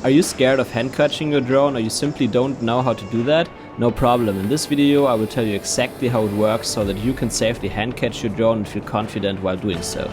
Are you scared of hand catching your drone, or you simply don't know how to do that? No problem. In this video I will tell you exactly how it works so that you can safely hand catch your drone and feel confident while doing so.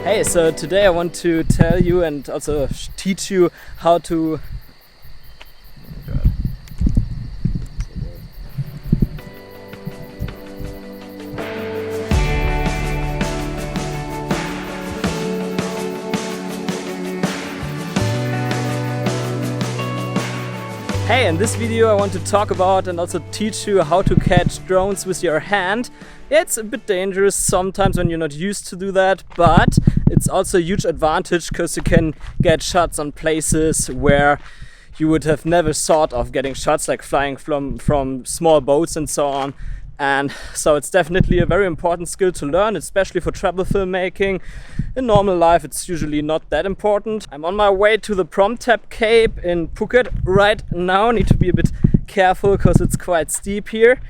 Hey, so today I want to tell you and also teach you how to Hey, in this video I want to talk about and also teach you how to catch drones with your hand. It's a bit dangerous sometimes when you're not used to do that, but it's also a huge advantage because you can get shots on places where you would have never thought of getting shots, like flying from small boats and so on. And so it's definitely a very important skill to learn, especially for travel filmmaking. In normal life it's usually not that important. I'm on my way to the Promtap Cape in Phuket right now. Need to be a bit careful because it's quite steep here.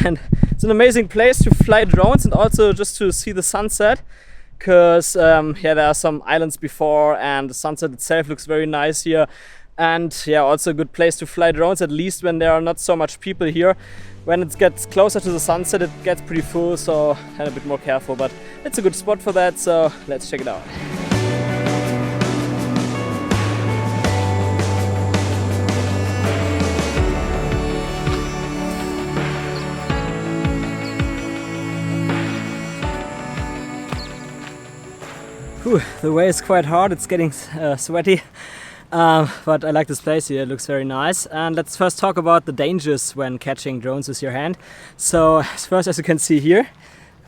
And it's an amazing place to fly drones and also just to see the sunset. Because yeah, there are some islands before and the sunset itself looks very nice here. And yeah, also a good place to fly drones, at least when there are not so much people here. When it gets closer to the sunset, it gets pretty full, so kind of a bit more careful, but it's a good spot for that, so let's check it out. Whew, the way is quite hard, it's getting sweaty. But I like this place here, it looks very nice. And let's first talk about the dangers when catching drones with your hand. So first, as you can see here,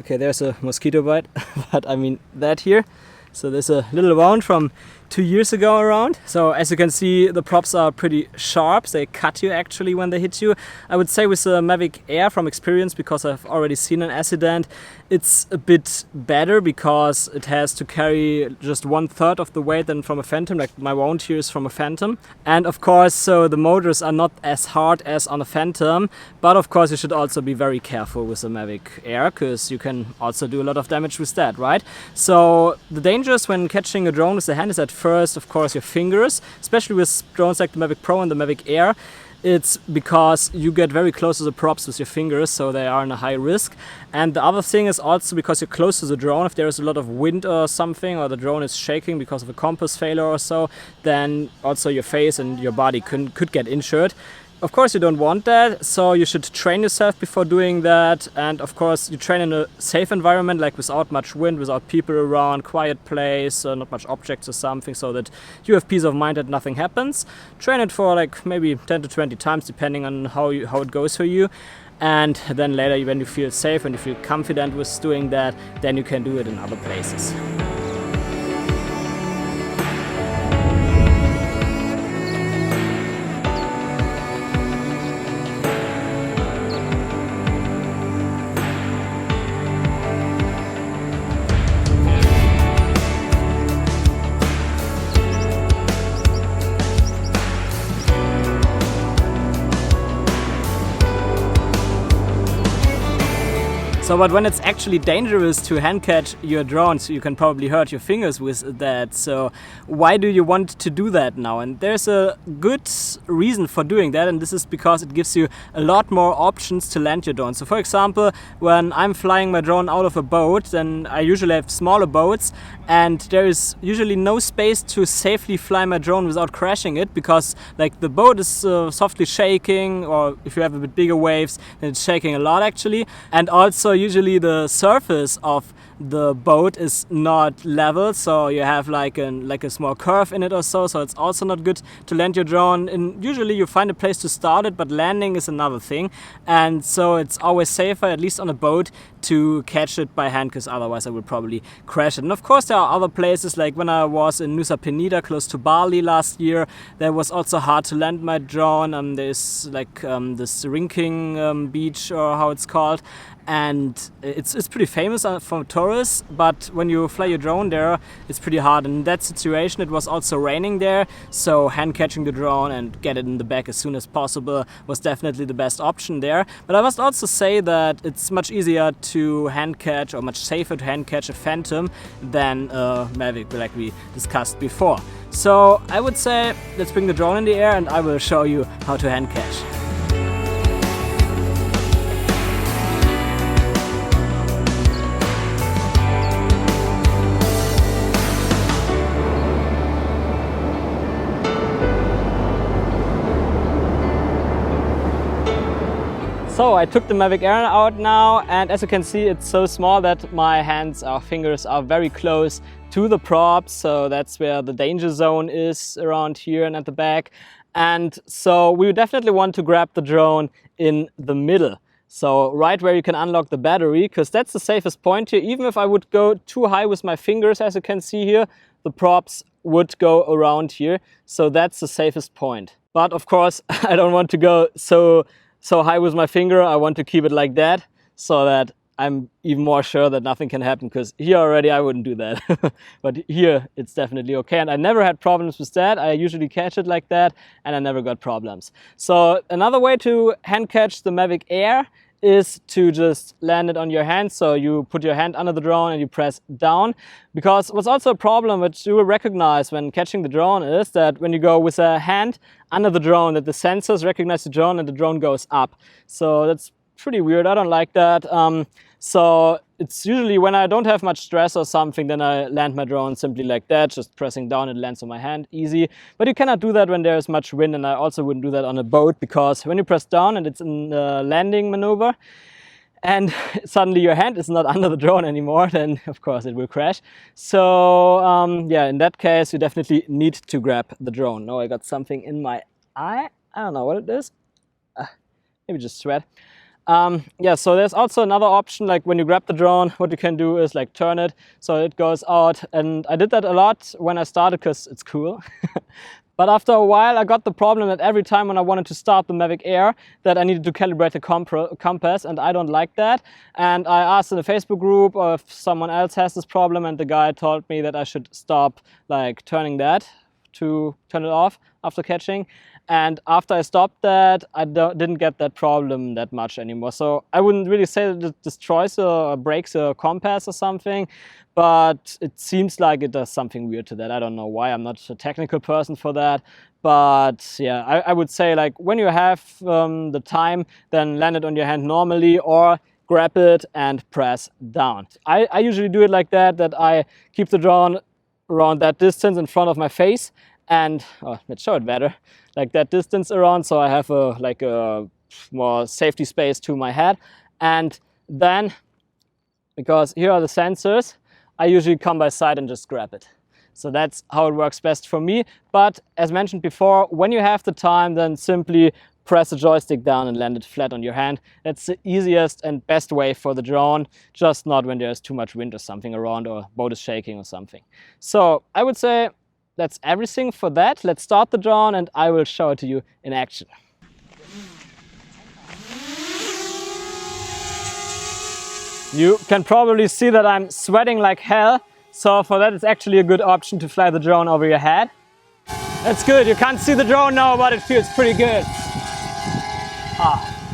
okay, there's a mosquito bite, but I mean that here. So there's a little wound from 2 years ago around. So as you can see, the props are pretty sharp. They cut you actually when they hit you. I would say with the Mavic Air, from experience, because I've already seen an accident, it's a bit better because it has to carry just 1/3 of the weight than from a Phantom. Like my wound here is from a Phantom. And of course, so the motors are not as hard as on a Phantom. But of course, you should also be very careful with the Mavic Air because you can also do a lot of damage with that, right? So the dangers when catching a drone with the hand is at first, of course, your fingers, especially with drones like the Mavic Pro and the Mavic Air. It's because you get very close to the props with your fingers, so they are in a high risk. And the other thing is also because you're close to the drone, if there is a lot of wind or something, or the drone is shaking because of a compass failure or so, then also your face and your body could get injured. Of course you don't want that, so you should train yourself before doing that, and of course you train in a safe environment, like without much wind, without people around, quiet place, not much objects or something, so that you have peace of mind that nothing happens. Train it for like maybe 10 to 20 times depending on how it goes for you, and then later when you feel safe and you feel confident with doing that, then you can do it in other places. So, but when it's actually dangerous to hand catch your drone, so you can probably hurt your fingers with that. So why do you want to do that now? And there's a good reason for doing that, and this is because it gives you a lot more options to land your drone. So for example, when I'm flying my drone out of a boat, then I usually have smaller boats, and there is usually no space to safely fly my drone without crashing it, because like the boat is softly shaking, or if you have a bit bigger waves, then it's shaking a lot actually. And also usually the surface of the boat is not level, so you have like a small curve in it or so it's also not good to land your drone. And usually you find a place to start it, but landing is another thing, and so it's always safer, at least on a boat, to catch it by hand, because otherwise I would probably crash it. And of course there are other places, like when I was in Nusa Penida close to Bali last year, there was also hard to land my drone. There's like this Rinking beach, or how it's called, and it's pretty famous for tourists. glamorous, but when you fly your drone there, it's pretty hard. And in that situation, it was also raining there, so hand catching the drone and get it in the back as soon as possible was definitely the best option there. But I must also say that it's much easier to hand catch, or much safer to hand catch a Phantom than a Mavic, like we discussed before. So I would say let's bring the drone in the air and I will show you how to hand catch. So I took the Mavic Air out now, and as you can see, it's so small that my fingers are very close to the prop. So that's where the danger zone is, around here and at the back. And so we definitely want to grab the drone in the middle. So right where you can unlock the battery, because that's the safest point here. Even if I would go too high with my fingers, as you can see here, the props would go around here. So that's the safest point. But of course, I don't want to go so high with my finger. I want to keep it like that, so that I'm even more sure that nothing can happen, because here already I wouldn't do that. But here it's definitely okay, and I never had problems with that. I usually catch it like that and I never got problems. So another way to hand catch the Mavic Air is to just land it on your hand. So you put your hand under the drone and you press down. Because what's also a problem, which you will recognize when catching the drone, is that when you go with a hand under the drone, that the sensors recognize the drone and the drone goes up. So that's pretty weird. I don't like that. So it's usually when I don't have much stress or something, then I land my drone simply like that, just pressing down, it lands on my hand, easy. But you cannot do that when there's much wind, and I also wouldn't do that on a boat, because when you press down and it's in the landing maneuver, and suddenly your hand is not under the drone anymore, then of course it will crash. So yeah, in that case, you definitely need to grab the drone. Now I got something in my eye. I don't know what it is. Maybe just sweat. Yeah, so there's also another option, like when you grab the drone, what you can do is like turn it so it goes out. And I did that a lot when I started, because it's cool. But after a while, I got the problem that every time when I wanted to start the Mavic Air, that I needed to calibrate the compass, and I don't like that. And I asked in the Facebook group if someone else has this problem, and the guy told me that I should stop like turning that, to turn it off after catching. And after I stopped that, I didn't get that problem that much anymore. So I wouldn't really say that it destroys or breaks a compass or something, but it seems like it does something weird to that. I don't know why. I'm not a technical person for that. But yeah, I would say, like, when you have the time, then land it on your hand normally, or grab it and press down. I usually do it like that, that I keep the drone around that distance in front of my face, and let's show it better, like that distance around, so I have a more safety space to my head. And then, because here are the sensors, I usually come by side and just grab it. So that's how it works best for me. But as mentioned before, when you have the time, then simply press the joystick down and land it flat on your hand. That's the easiest and best way for the drone, just not when there's too much wind or something around, or boat is shaking or something. So I would say that's everything for that. Let's start the drone and I will show it to you in action. You can probably see that I'm sweating like hell. So for that, it's actually a good option to fly the drone over your head. That's good. You can't see the drone now, but it feels pretty good.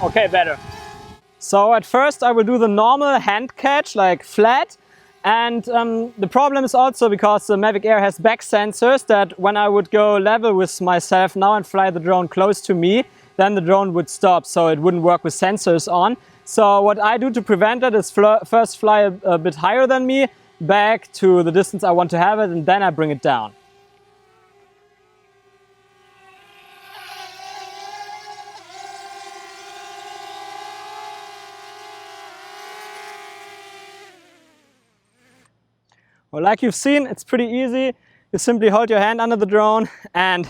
Okay, better. So at first I will do the normal hand catch, like flat. And the problem is also because the Mavic Air has back sensors, that when I would go level with myself now and fly the drone close to me, then the drone would stop, so it wouldn't work with sensors on. So what I do to prevent that is first fly a bit higher than me, back to the distance I want to have it, and then I bring it down. Well, like you've seen, it's pretty easy. You simply hold your hand under the drone and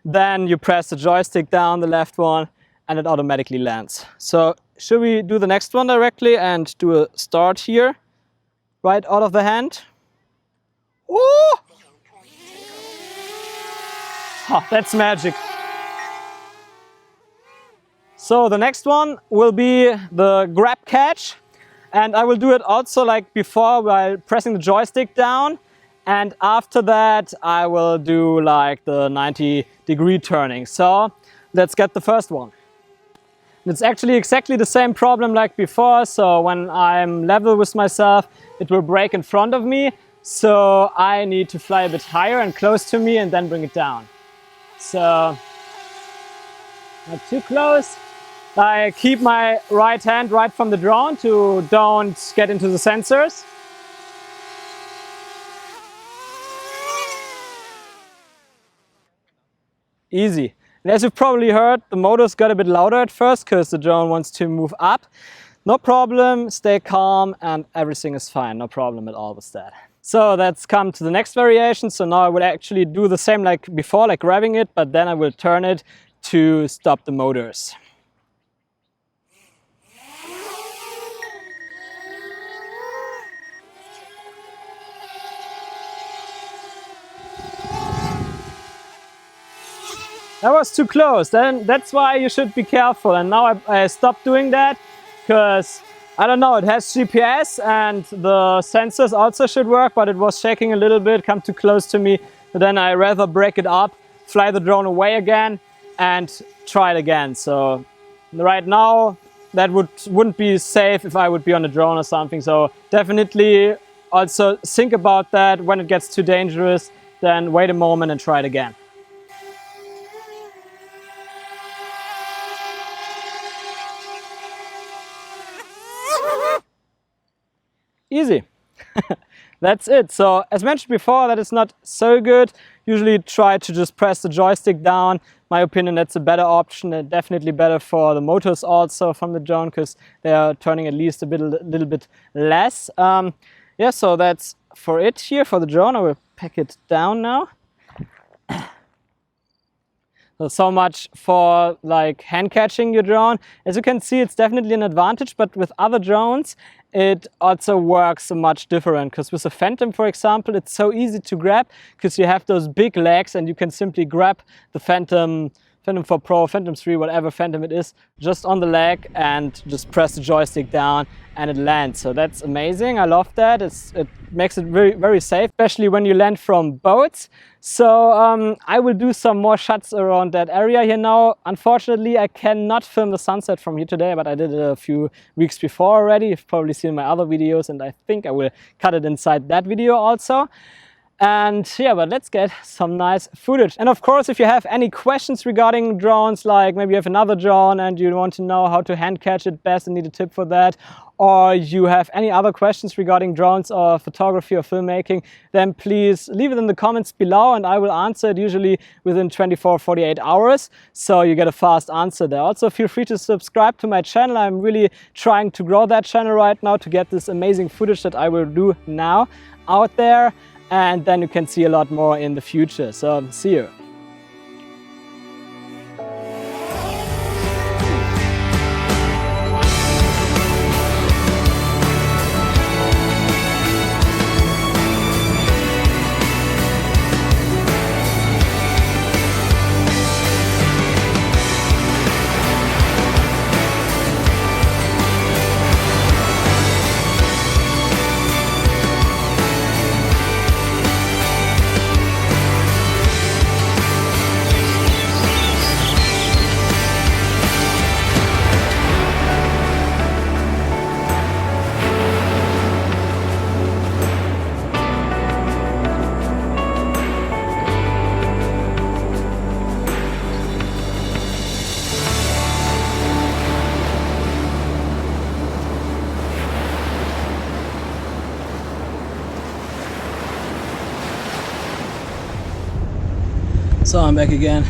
then you press the joystick down, the left one, and it automatically lands. So should we do the next one directly and do a start here, right out of the hand? Ooh! Oh, that's magic. So the next one will be the grab catch. And I will do it also like before while pressing the joystick down. And after that, I will do like the 90-degree turning. So let's get the first one. It's actually exactly the same problem like before. So when I'm level with myself, it will break in front of me. So I need to fly a bit higher and close to me and then bring it down. So not too close. I keep my right hand right from the drone to don't get into the sensors. Easy. And as you've probably heard, the motors got a bit louder at first because the drone wants to move up. No problem, stay calm and everything is fine. No problem at all with that. So let's come to the next variation. So now I will actually do the same like before, like grabbing it, but then I will turn it to stop the motors. That was too close, then that's why you should be careful. And now I stopped doing that because, I don't know, it has GPS and the sensors also should work, but it was shaking a little bit, come too close to me. So then I rather break it up, fly the drone away again and try it again. So right now that wouldn't be safe if I would be on a drone or something. So definitely also think about that. When it gets too dangerous, then wait a moment and try it again. Easy. That's it. So as mentioned before, that is not so good. Usually try to just press the joystick down. My opinion, that's a better option and definitely better for the motors also from the drone because they are turning at least a little bit less. Yeah, so that's for it here for the drone. I will pack it down now. So much for like hand catching your drone. As you can see, it's definitely an advantage, but with other drones, it also works much different. Because with the Phantom, for example, it's so easy to grab because you have those big legs and you can simply grab the Phantom 4 Pro, Phantom 3, whatever Phantom it is, just on the leg and just press the joystick down and it lands. So that's amazing. I love that. It makes it very, very safe, especially when you land from boats. So I will do some more shots around that area here now. Unfortunately, I cannot film the sunset from here today, but I did it a few weeks before already. You've probably seen my other videos and I think I will cut it inside that video also. And yeah, but let's get some nice footage. And of course, if you have any questions regarding drones, like maybe you have another drone and you want to know how to hand catch it best and need a tip for that, or you have any other questions regarding drones or photography or filmmaking, then please leave it in the comments below and I will answer it usually within 24-48 hours. So you get a fast answer there. Also, feel free to subscribe to my channel. I'm really trying to grow that channel right now to get this amazing footage that I will do now out there. And then you can see a lot more in the future. So see you. So I'm back again.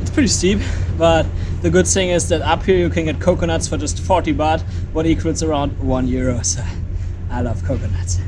It's pretty steep, but the good thing is that up here you can get coconuts for just 40 baht, what equals around €1. So I love coconuts.